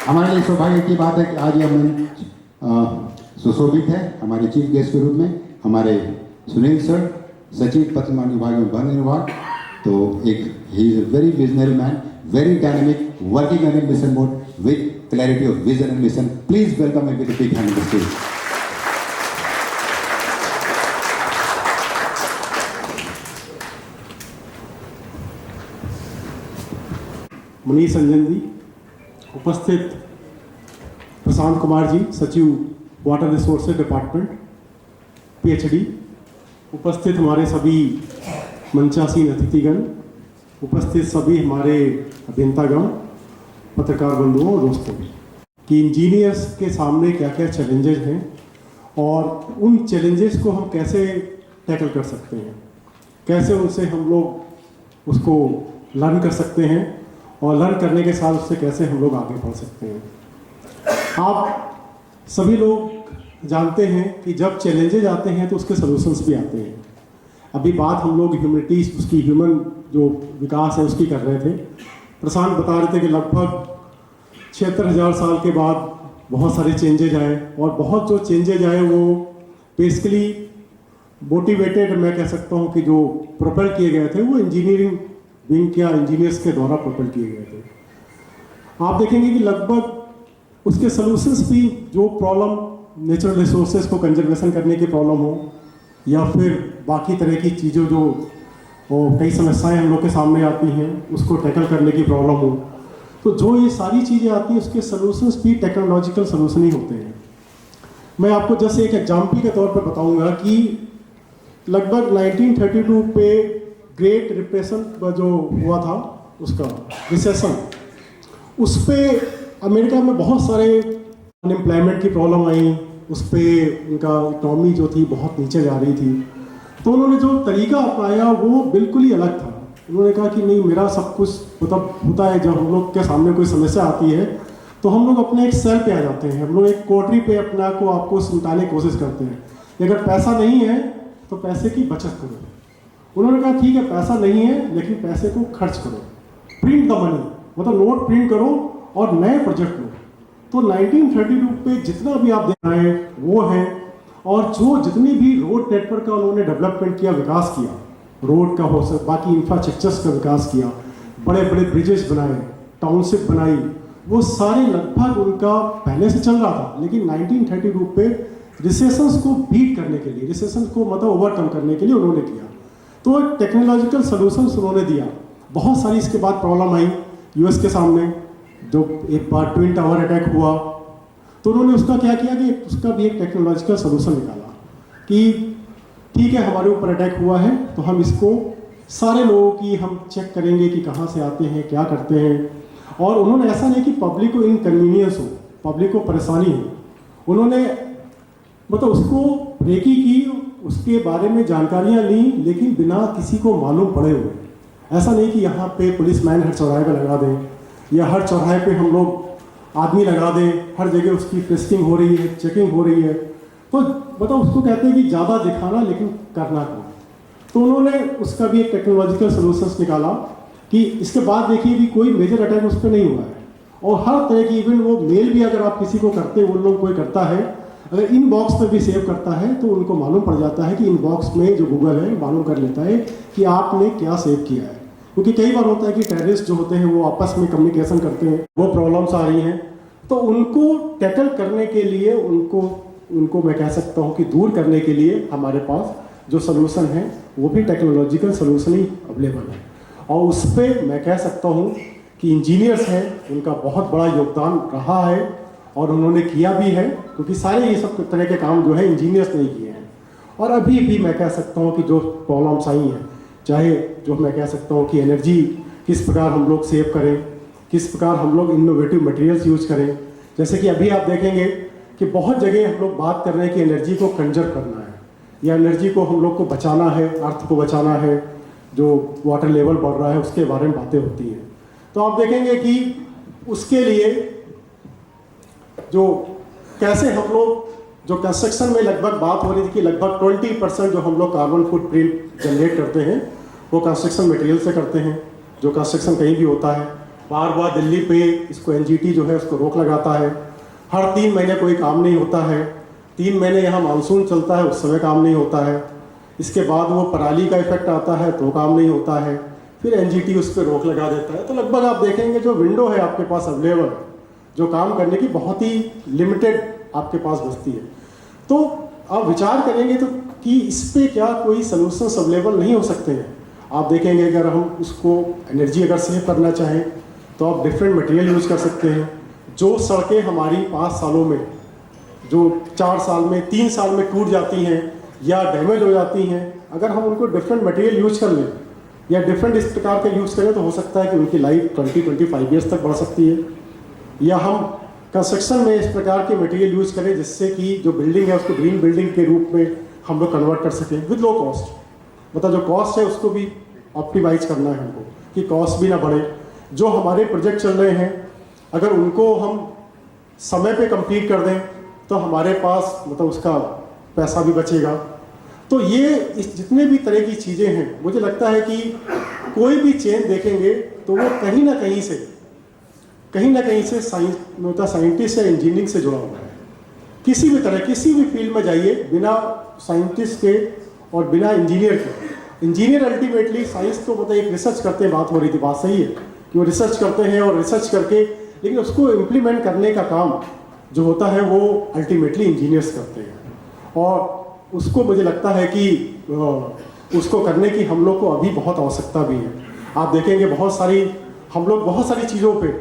हमारे लिए सौभाग्य की बात है कि आज यह मंच सुशोभित है हमारे चीफ गेस्ट के रूप में हमारे सुनील सर, सचिव पत्रकार विभाग में वन विभाग। तो एक he is a very visionary man, very dynamic, working on a mission mode with clarity of vision and mission. Please welcome with a big hand on the stage. Manish Ranjan ji, उपस्थित प्रशांत कुमार जी, सचिव वाटर रिसोर्सेज डिपार्टमेंट PhD, उपस्थित हमारे सभी मंचासीन अतिथिगण, उपस्थित सभी हमारे अभियंतागण, पत्रकार बंधुओं और दोस्तों, कि इंजीनियर्स के सामने क्या क्या चैलेंजेस हैं और उन चैलेंजेस को हम कैसे टैकल कर सकते हैं, कैसे उनसे हम लोग उसको लर्न कर सकते हैं और लर्न करने के साथ उससे कैसे हम लोग आगे बढ़ सकते हैं। आप सभी लोग जानते हैं कि जब चैलेंजेज आते हैं तो उसके सॉल्यूशंस भी आते हैं। अभी बात हम लोग ह्यूमैनिटी, उसकी ह्यूमन जो विकास है उसकी कर रहे थे। प्रशांत बता रहे थे कि लगभग 76,000 साल के बाद बहुत सारे चेंजेज आए और बहुत जो चेंजेज आए वो बेसिकली मोटिवेटेड, मैं कह सकता हूँ कि जो प्रोपेल किए गए थे वो इंजीनियरिंग विंग या इंजीनियर्स के द्वारा प्रोपेल किए गए थे। आप देखेंगे कि लगभग उसके सॉल्यूशंस भी, जो प्रॉब्लम नेचुरल रिसोर्सेज को कंजर्वेशन करने की प्रॉब्लम हो या फिर बाकी तरह की चीज़ों जो कई समस्याएं हम लोग के सामने आती हैं उसको टैकल करने की प्रॉब्लम हो, तो जो ये सारी चीज़ें आती हैं उसके सॉल्यूशंस भी टेक्नोलॉजिकल सॉल्यूशन ही होते हैं। मैं आपको जैसे एक एग्जाम्पल के तौर पर बताऊंगा कि लगभग 1932 पे ग्रेट डिप्रेशन जो हुआ था, उसका रिसेशन, उस पर अमेरिका में बहुत सारे अनएम्प्लॉयमेंट की प्रॉब्लम आई, उस पर उनका इकनॉमी जो थी बहुत नीचे जा रही थी। तो उन्होंने जो तरीका अपनाया वो बिल्कुल ही अलग था। उन्होंने कहा कि नहीं, मेरा सब कुछ मतलब होता है जब हम लोग के सामने कोई समस्या आती है तो हम लोग अपने एक सेल पे आ जाते हैं, हम लोग एक कोठरी पे अपने आप को आपको सुलटाने की कोशिश करते हैं। अगर पैसा नहीं है तो पैसे की बचत करो। उन्होंने कहा ठीक है, पैसा नहीं है लेकिन पैसे को खर्च करो, प्रिंट द मनी, मतलब नोट प्रिंट करो और नए प्रोजेक्ट लो। तो 1932 पे जितना भी आप देख रहे हैं वो है, और जो जितनी भी रोड नेटवर्क का उन्होंने डेवलपमेंट किया, विकास किया, रोड का हो सकता, बाकी इंफ्रास्ट्रक्चर्स का विकास किया, बड़े बड़े ब्रिजेस बनाए, टाउनशिप बनाई, वो सारे लगभग उनका पहले से चल रहा था। लेकिन 1932 पे रिसेशंस को बीट करने के लिए, रिसेशन को मतलब ओवरकम करने के लिए उन्होंने किया, तो टेक्नोलॉजिकल सॉल्यूशंस उन्होंने दिया। बहुत सारी इसके बाद प्रॉब्लम आई यूएस के सामने, जो एक बार ट्विन टावर अटैक हुआ, तो उन्होंने उसका क्या किया कि उसका भी एक टेक्नोलॉजिकल सॉल्यूशन निकाला कि ठीक है, हमारे ऊपर अटैक हुआ है तो हम इसको सारे लोगों की हम चेक करेंगे कि कहाँ से आते हैं, क्या करते हैं। और उन्होंने ऐसा नहीं कि पब्लिक को इनकन्वीनियंस हो, पब्लिक को परेशानी हो, उन्होंने मतलब उसको रेकी की, उसके बारे में जानकारियाँ ली, लेकिन बिना किसी को मालूम पड़े हुए। ऐसा नहीं कि यहाँ पे पुलिस मैन हर चौराहे पर लगा दें या हर चौराहे पे हम लोग आदमी लगा दें, हर जगह उसकी टेस्टिंग हो रही है, चेकिंग हो रही है, तो मतलब उसको कहते हैं कि ज़्यादा दिखाना लेकिन करना कम। तो उन्होंने उसका भी एक टेक्नोलॉजिकल सॉल्यूशंस निकाला कि इसके बाद देखिए कि कोई मेजर अटैक उस पर नहीं हुआ है, और हर तरह की, इवन वो मेल भी अगर आप किसी को करते हैं, उन लोग कोई करता है, अगर इनबॉक्स में भी सेव करता है तो उनको मालूम पड़ जाता है कि इनबॉक्स में जो गूगल है मालूम कर लेता है कि आपने क्या सेव किया है। क्योंकि कई बार होता है कि टेररिस्ट जो होते हैं वो आपस में कम्युनिकेशन करते हैं, वो प्रॉब्लम्स आ रही हैं, तो उनको टैकल करने के लिए, उनको मैं कह सकता हूँ कि दूर करने के लिए हमारे पास जो सलूशन है वो भी टेक्नोलॉजिकल सलूशन ही अवेलेबल है। और उस पर मैं कह सकता हूँ कि इंजीनियर्स हैं, उनका बहुत बड़ा योगदान रहा है और उन्होंने किया भी है, क्योंकि सारे ये सब तरह के काम जो है इंजीनियर्स ने किए हैं। और अभी भी मैं कह सकता हूँ कि जो प्रॉब्लम्स आई हैं, चाहे जो मैं कह सकता हूँ कि एनर्जी किस प्रकार हम लोग सेव करें, किस प्रकार हम लोग इनोवेटिव मटेरियल्स यूज करें। जैसे कि अभी आप देखेंगे कि बहुत जगह हम लोग बात कर रहे हैं कि एनर्जी को कंजर्व करना है या एनर्जी को हम लोग को बचाना है, अर्थ को बचाना है, जो वाटर लेवल बढ़ रहा है उसके बारे में बातें होती हैं। तो आप देखेंगे कि उसके लिए जो कैसे हम लोग, जो कंस्ट्रक्शन में लगभग बात हो रही थी कि लगभग 20% जो हम लोग कार्बन फुटप्रिंट जनरेट करते हैं वो कंस्ट्रक्शन मटेरियल से करते हैं। जो कंस्ट्रक्शन कहीं भी होता है बार बार दिल्ली पे इसको एनजीटी जो है उसको रोक लगाता है। हर 3 महीने कोई काम नहीं होता है। 3 महीने यहाँ मानसून चलता है, उस समय काम नहीं होता है। इसके बाद वो पराली का इफेक्ट आता है तो काम नहीं होता है। फिर एनजीटी उस पर रोक लगा देता है। तो लगभग आप देखेंगे जो विंडो है आपके पास अवेलेबल, जो काम करने की बहुत ही लिमिटेड आपके पास बचती है। तो आप विचार करेंगे तो कि इस पे क्या कोई सॉल्यूशंस अवेलेबल नहीं हो सकते हैं। आप देखेंगे अगर हम उसको एनर्जी अगर सेव करना चाहें तो आप डिफरेंट मटेरियल यूज़ कर सकते हैं। जो सड़कें हमारी 5 सालों में, जो 4 साल में, 3 साल में टूट जाती हैं या डैमेज हो जाती हैं, अगर हम उनको डिफरेंट मटेरियल यूज कर लें या डिफरेंट इस प्रकार का यूज़ करें तो हो सकता है कि उनकी लाइफ 20-25 ईयर्स तक बढ़ सकती है। या हम कंस्ट्रक्शन में इस प्रकार के मटेरियल यूज़ करें जिससे कि जो बिल्डिंग है उसको ग्रीन बिल्डिंग के रूप में हम लोग कन्वर्ट कर सकें विद लो कॉस्ट। मतलब जो कॉस्ट है उसको भी ऑप्टिमाइज करना है हमको कि कॉस्ट भी ना बढ़े। जो हमारे प्रोजेक्ट चल रहे हैं अगर उनको हम समय पे कंप्लीट कर दें तो हमारे पास मतलब उसका पैसा भी बचेगा। तो ये इस जितने भी तरह की चीज़ें हैं, मुझे लगता है कि कोई भी चेंज देखेंगे तो वो कहीं ना कहीं से साइंटिस्ट या इंजीनियरिंग से जुड़ा हुआ है। किसी भी तरह किसी भी फील्ड में जाइए, बिना साइंटिस्ट के और बिना इंजीनियर के। इंजीनियर अल्टीमेटली साइंस तो मतलब एक रिसर्च करते हैं, बात हो रही थी, बात सही है कि वो रिसर्च करते हैं और रिसर्च करके लेकिन उसको इम्प्लीमेंट करने का काम जो होता है वो अल्टीमेटली इंजीनियर्स करते हैं। और उसको मुझे लगता है कि उसको करने की हम लोग को अभी बहुत आवश्यकता भी है। आप देखेंगे हम लोग बहुत सारी चीज़ों पे,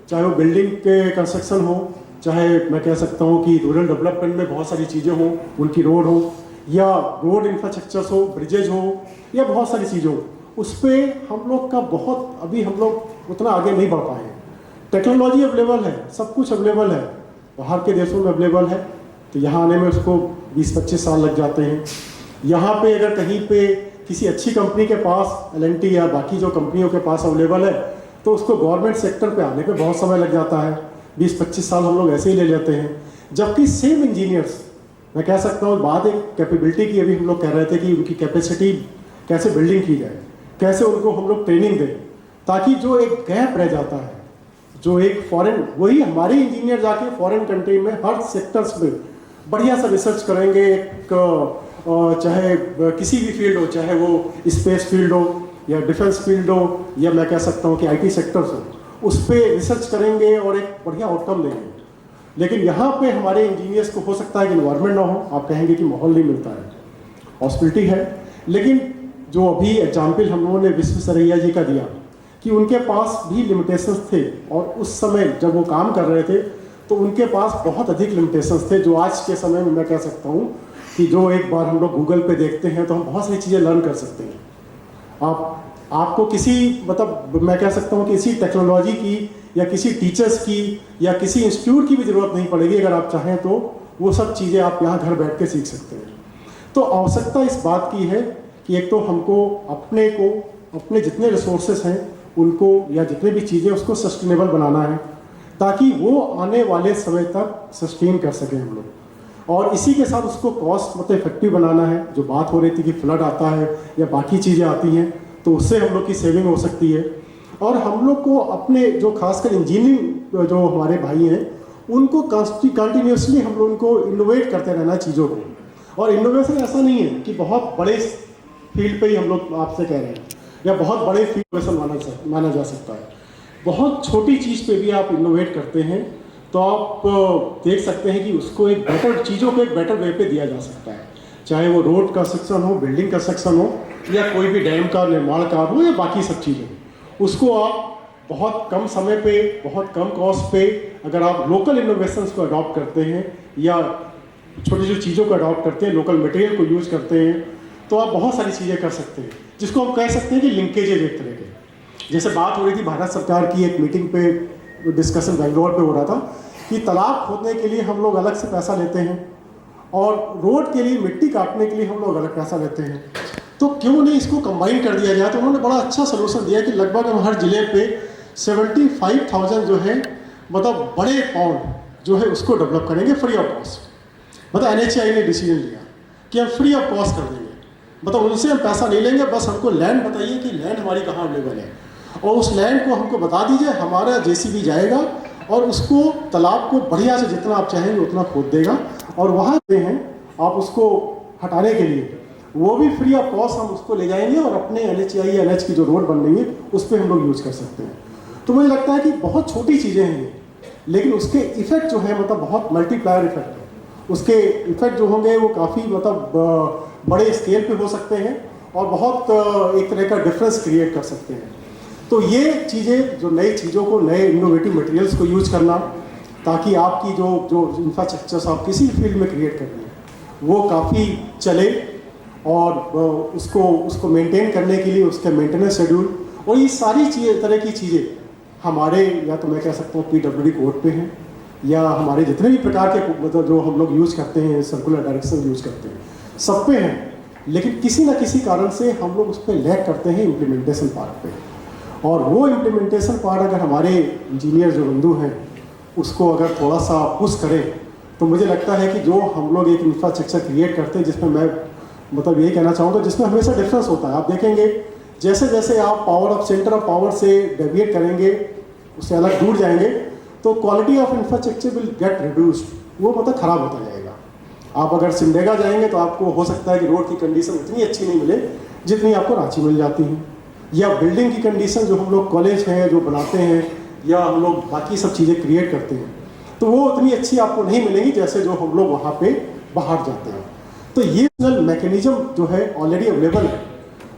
चाहे वो बिल्डिंग के कंस्ट्रक्शन हो, चाहे मैं कह सकता हूँ कि रूरल डेवलपमेंट में बहुत सारी चीज़ें हों, उनकी रोड हो या रोड इंफ्रास्ट्रक्चर्स हो, ब्रिजेज हो या बहुत सारी चीज़ें हो, उस पर हम लोग का बहुत अभी हम लोग उतना आगे नहीं बढ़ पाए हैं। टेक्नोलॉजी अवेलेबल है, सब कुछ अवेलेबल है, बाहर के देशों में अवेलेबल है, तो यहाँ आने में उसको 20-25 साल लग जाते हैं। यहाँ पे अगर कहीं पे किसी अच्छी कंपनी के पास एल&टी या बाकी जो कंपनियों के पास अवेलेबल है तो उसको गवर्नमेंट सेक्टर पे आने पे बहुत समय लग जाता है। 20-25 साल हम लोग ऐसे ही ले लेते हैं। जबकि सेम इंजीनियर्स, मैं कह सकता हूँ, बात एक कैपेबिलिटी की अभी हम लोग कह रहे थे कि उनकी कैपेसिटी कैसे बिल्डिंग की जाए, कैसे उनको हम लोग ट्रेनिंग दें, ताकि जो एक गैप रह जाता है, जो एक फॉरेन, वही हमारे इंजीनियर जाके फॉरेन कंट्री में हर सेक्टर्स में बढ़िया सा रिसर्च करेंगे। चाहे किसी भी फील्ड हो, चाहे वो स्पेस फील्ड हो या डिफेंस फील्ड हो या मैं कह सकता हूँ कि IT सेक्टर्स हो, उस पर रिसर्च करेंगे और एक बढ़िया आउटकम देंगे। लेकिन यहाँ पे हमारे इंजीनियर्स को हो सकता है कि इन्वायरमेंट ना हो, आप कहेंगे कि माहौल नहीं मिलता है, हॉस्पिटलिटी है। लेकिन जो अभी एग्जाम्पल हम लोगों ने विश्वेश्वरैया जी का दिया कि उनके पास भी लिमिटेशंस थे और उस समय जब वो काम कर रहे थे तो उनके पास बहुत अधिक लिमिटेशंस थे, जो आज के समय में मैं कह सकता हूँ कि जो एक बार हम लोग गूगल पे देखते हैं तो हम बहुत सारी चीज़ें लर्न कर सकते हैं। आपको किसी मतलब मैं कह सकता हूँ कि किसी टेक्नोलॉजी की या किसी टीचर्स की या किसी इंस्टीट्यूट की भी ज़रूरत नहीं पड़ेगी। अगर आप चाहें तो वो सब चीज़ें आप यहाँ घर बैठ के सीख सकते हैं। तो आवश्यकता इस बात की है कि एक तो हमको अपने जितने रिसोर्सेस हैं उनको या जितने भी चीज़ें उसको सस्टेनेबल बनाना है ताकि वो आने वाले समय तक सस्टेन कर सकें हम लोग। और इसी के साथ उसको कॉस्ट मतलब इफेक्टिव बनाना है। जो बात हो रही थी कि फ्लड आता है या बाकी चीज़ें आती हैं तो उससे हम लोग की सेविंग हो सकती है। और हम लोग को अपने जो खासकर इंजीनियरिंग जो हमारे भाई हैं उनको कंटिन्यूसली हम लोग उनको इनोवेट करते रहना चीज़ों को। और इनोवेशन ऐसा नहीं है कि बहुत बड़े फील्ड पे ही हम लोग आपसे कह रहे हैं या बहुत बड़े फील्ड माना जा सकता है। बहुत छोटी चीज़ पे भी आप इनोवेट करते हैं तो आप देख सकते हैं कि उसको एक बेटर चीज़ों को एक बेटर वे पे दिया जा सकता है। चाहे वो रोड का सेक्शन हो, बिल्डिंग का सेक्शन हो या कोई भी डैम का निर्माण कार्य हो या बाकी सब चीज़ें, उसको आप बहुत कम समय पे बहुत कम कॉस्ट पे अगर आप लोकल इनोवेशंस को अडॉप्ट करते हैं या छोटी छोटी चीज़ों को अडॉप्ट करते हैं, लोकल मटेरियल को यूज़ करते हैं, तो आप बहुत सारी चीज़ें कर सकते हैं। जिसको हम कह सकते हैं कि लिंकेजेज एक तरह के। जैसे बात हो रही थी भारत सरकार की एक मीटिंग पे डिस्कशन बेंगलोर पे हो रहा था कि तालाब खोदने के लिए हम लोग अलग से पैसा लेते हैं और रोड के लिए मिट्टी काटने के लिए हम लोग अलग पैसा लेते हैं, तो क्यों नहीं इसको कंबाइन कर दिया जाए। तो उन्होंने बड़ा अच्छा सोल्यूशन दिया कि लगभग हम हर जिले पे 75,000 जो है मतलब बड़े पॉन्ड जो है उसको डेवलप करेंगे फ्री ऑफ कॉस्ट। मतलब NHAI ने डिसीजन लिया कि हम फ्री ऑफ कॉस्ट कर देंगे, मतलब उनसे हम पैसा नहीं लेंगे, बस हमको लैंड बताइए कि लैंड हमारी कहाँ अवेलेबल है। और उस लैंड को हमको बता दीजिए, हमारा जेसीबी जाएगा और उसको तालाब को बढ़िया से जितना आप चाहेंगे उतना खोद देगा, और वहाँ पे हैं आप उसको हटाने के लिए वो भी फ्री ऑफ कॉस्ट हम उसको ले जाएंगे और अपने NHAI की जो रोड बन रही है उस पर हम लोग यूज कर सकते हैं। तो मुझे लगता है कि बहुत छोटी चीज़ें हैं ये, लेकिन उसके इफेक्ट जो है मतलब बहुत मल्टीप्लायर इफेक्ट है। उसके इफेक्ट जो होंगे वो काफ़ी मतलब बड़े स्केल पे हो सकते हैं और बहुत एक तरह का डिफरेंस क्रिएट कर सकते हैं। तो ये चीज़ें, जो नई चीज़ों को, नए इनोवेटिव मटेरियल्स को यूज करना, ताकि आपकी जो इंफ्रास्ट्रक्चर्स आप किसी भी फील्ड में क्रिएट कर रहे हैं वो काफ़ी चले, और उसको मेंटेन करने के लिए उसके मेंटेनेंस शेड्यूल और ये सारी तरह की चीज़ें हमारे, या तो मैं कह सकता हूँ PWD कोड पे हैं, या हमारे जितने भी प्रकार के मतलब जो हम लोग यूज़ करते हैं, सर्कुलर डायरेक्शन यूज़ करते हैं, सब पे हैं। लेकिन किसी ना किसी कारण से हम लोग उस पर लैग करते हैं इम्प्लीमेंटेशन पार्ट पे, और वो इम्प्लीमेंटेशन पार्ट अगर हमारे इंजीनियर जो बंधु हैं उसको अगर थोड़ा सा पुश करें, तो मुझे लगता है कि जो हम लोग एक इंफ्रास्ट्रक्चर क्रिएट करते हैं, जिसमें मैं मतलब यही कहना चाहूँगा, जिसमें हमेशा डिफरेंस होता है। आप देखेंगे जैसे जैसे आप सेंटर ऑफ पावर से डेविएट करेंगे, उससे अलग दूर जाएंगे, तो quality of infrastructure will get reduced, वो मतलब ख़राब होता जाएगा। आप अगर सिमडेगा जाएंगे तो आपको हो सकता है कि रोड की कंडीशन इतनी अच्छी नहीं मिले जितनी आपको रांची मिल जाती है, या बिल्डिंग की कंडीशन जो हम लोग कॉलेज हैं जो बनाते हैं, या हम लोग बाकी सब चीज़ें क्रिएट करते हैं, तो वो उतनी अच्छी आपको नहीं मिलेंगी जैसे जो हम लोग वहाँ पे बाहर जाते हैं। तो ये मैकेनिज्म जो है ऑलरेडी अवेलेबल है,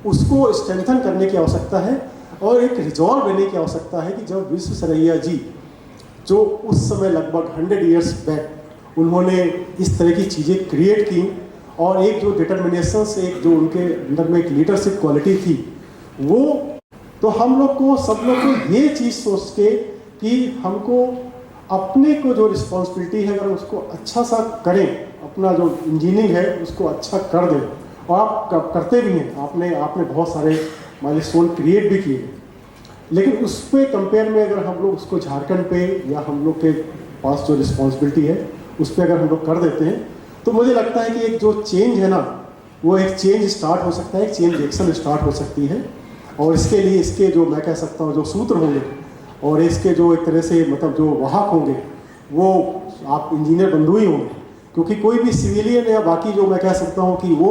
उसको स्ट्रेंथन करने की आवश्यकता है, और एक रिजॉल्व देने की आवश्यकता है कि जब विश्वेश्वरैया जी जो उस समय लगभग 100 ईयर्स बैक उन्होंने इस तरह की चीज़ें क्रिएट की, और एक जो डिटर्मिनेशन से, एक जो उनके अंदर में एक लीडरशिप क्वालिटी थी, वो तो हम लोग को, सब लोग को ये चीज़ सोच के कि हमको अपने को जो रिस्पॉन्सिबिलिटी है अगर उसको अच्छा सा करें, अपना जो इंजीनियरिंग है उसको अच्छा कर दें, और आप करते भी हैं, आपने बहुत सारे माइलस्टोन क्रिएट भी किए, लेकिन उस पे कंपेयर में अगर हम लोग उसको झारखंड पे या हम लोग के पास जो रिस्पॉन्सिबिलिटी है उस पर अगर हम लोग कर देते हैं, तो मुझे लगता है कि एक जो चेंज है ना, वो एक चेंज स्टार्ट हो सकता है, एक चेंज रिएक्शन स्टार्ट हो सकती है। और इसके लिए इसके जो मैं कह सकता हूँ जो सूत्र होंगे, और इसके जो एक तरह से मतलब जो वाहक होंगे, वो आप इंजीनियर बंधु ही होंगे, क्योंकि कोई भी सिविलियन या बाकी जो मैं कह सकता हूँ कि वो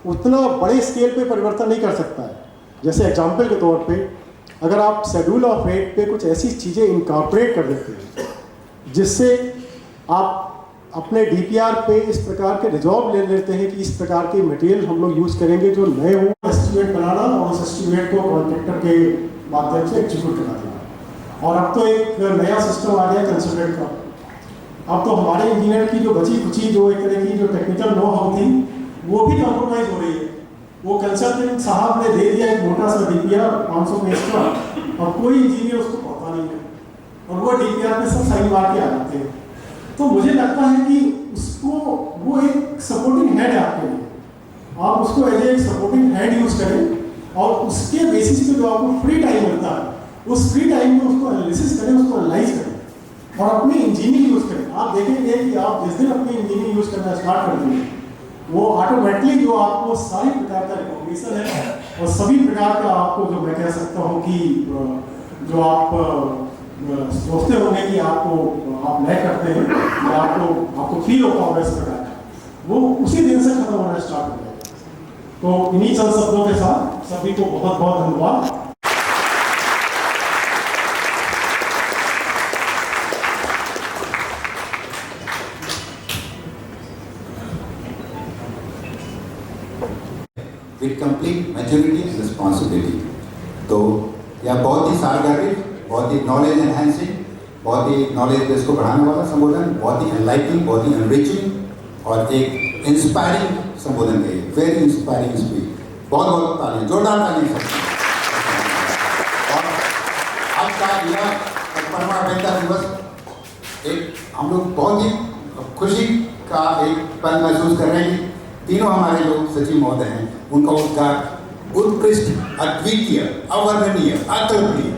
उतना बड़े स्केल पे परिवर्तन नहीं कर सकता है। जैसे एग्जाम्पल के तौर पे अगर आप शेड्यूल ऑफ रेट पे कुछ ऐसी चीज़ें इनकॉर्पोरेट कर देते हैं जिससे आप अपने DPR पे इस प्रकार के रिजॉल्व ले लेते हैं कि इस प्रकार के मटेरियल हम लोग यूज़ करेंगे जो नए हों, एस्टिमेट बनाना और उस एस्टिमेट को कॉन्ट्रैक्टर के माध्यम से एग्जीक्यूट करा देना। और अब तो एक नया सिस्टम आ गया कंसल्टेंट का। अब तो हमारे इंजीनियर की जो बची कुची जो एक तरह की जो टेक्निकल नो हाउ थी वो भी कॉम्प्रोमाइज हो रही है। वो कंसल्टेंट साहब ने दे दिया एक मोटा सा DPR 500 पेज का, और कोई इंजीनियर उसको पढ़ता नहीं है, और वो DPR पे सब साइन मार के आ जाते हैं। तो मुझे लगता है कि उसको वो एक सपोर्टिंग हेड है आपके लिए, आप उसको as a supporting head use करें, और उसके बेसिस पे जो आपको फ्री टाइम मिलता है उस फ्री टाइम में उसको एनालिसिस करें, उसको एनालाइज करें और अपनी इंजीनियरिंग यूज करें। आप देखेंगे कि आप जिस दिन अपनी इंजीनियरिंग यूज करना स्टार्ट कर देंगे, वो ऑटोमेटिकली जो आपको सारी प्रकार का रिकॉग्निशन है और सभी प्रकार का आपको जो मैं कह सकता हूँ कि जो आप सोचते होंगे कि आपको आप नए करते हैं, या आपको फील होता होगा इस प्रकार का, वो उसी दिन से खत्म होना स्टार्ट हो जाएगा। तो इन्हीं चंद शब्दों के साथ सभी को बहुत बहुत धन्यवाद। With complete maturity and responsibility. तो यह बहुत ही सारगार्गिक, बहुत ही नॉलेज एनहांसिंग, बहुत ही नॉलेज बेस को बढ़ाने वाला संबोधन, बहुत ही एनलाइटनिंग, बहुत ही एनरिचिंग और एक इंस्पायरिंग संबोधन है। Very inspiring speech. बहुत बहुत तालियां, जोरदार तालियां सकते हैं। और आज का यह 55वां दिवस एक हम लोग बहुत ही खुशी का एक पल महसूस कर रहे हैं। तीनों हमारे जो सचिव महोदय हैं उनका उद्गार उत्कृष्ट, अद्वितीय, अवर्णनीय, अतुलनीय।